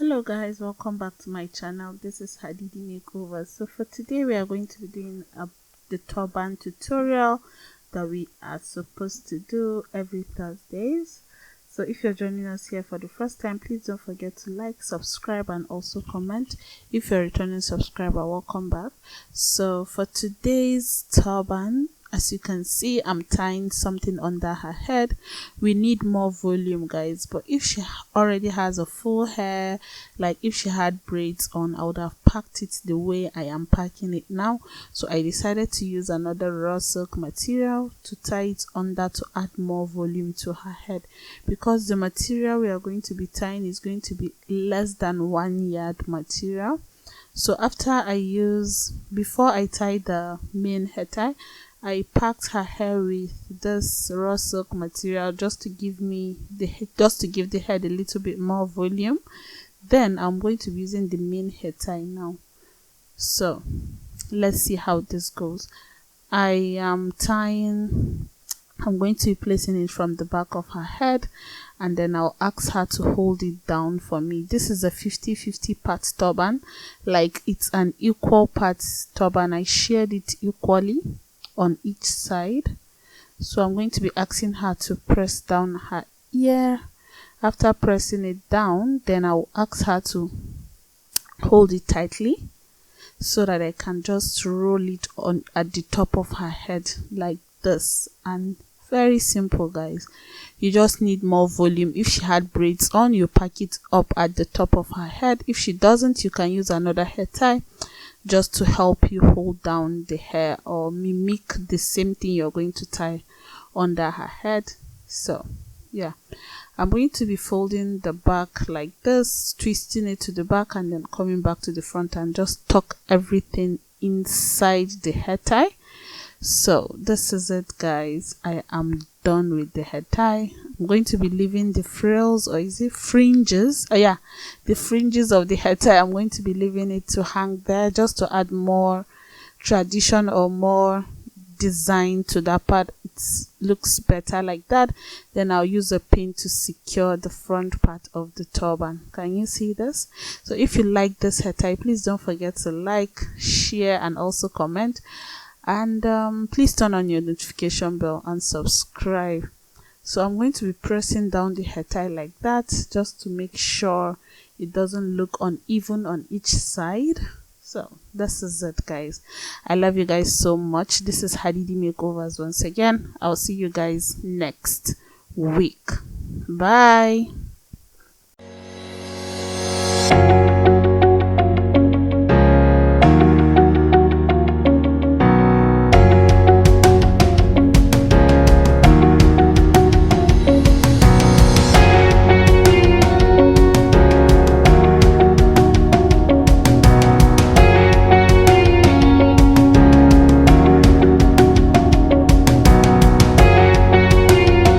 Hello guys, welcome back to my channel. This is Hadidi Makeover. So for today we are going to be doing the turban tutorial that we are supposed to do every Thursdays. So if you're joining us here for the first time, please don't forget to like, subscribe and also comment. If you're a returning subscriber, welcome back. So for today's turban, as you can see, I'm tying something under her head. We need more volume, guys, but if she already has a full hair, like if she had braids on, I would have packed it the way I am packing it now. So I decided to use another raw silk material to tie it under to add more volume to her head, because the material we are going to be tying is going to be less than 1 yard material. So before I tie the main hair tie, I packed her hair with this raw silk material just to give the head a little bit more volume. Then I'm going to be using the main hair tie now. So let's see how this goes. I'm going to be placing it from the back of her head, and then I'll ask her to hold it down for me. This is a 50-50 part turban, like it's an equal parts turban. I shared it equally on each side. So I'm going to be asking her to press down her ear. After pressing it down, then I'll ask her to hold it tightly so that I can just roll it on at the top of her head like this. And very simple, guys. You just need more volume. If she had braids on, you pack it up at the top of her head. If she doesn't, you can use another hair tie just to help you hold down the hair or mimic the same thing you're going to tie under her head. So yeah, I'm going to be folding the back like this, twisting it to the back and then coming back to the front and just tuck everything inside the hair tie. So this is it, guys. I am done with the hair tie. I'm going to be leaving the frills, or is it fringes? Yeah, the fringes of the hair tie. I'm going to be leaving it to hang there just to add more tradition or more design to that part. It looks better like that. Then I'll use a pin to secure the front part of the turban. Can you see this? So if you like this hair tie, please don't forget to like, share and also comment. And please turn on your notification bell and subscribe. So I'm going to be pressing down the hair tie like that just to make sure it doesn't look uneven on each side. So this is it, guys. I love you guys so much. This is Hadidi Makeovers once again. I'll see you guys next week. Bye.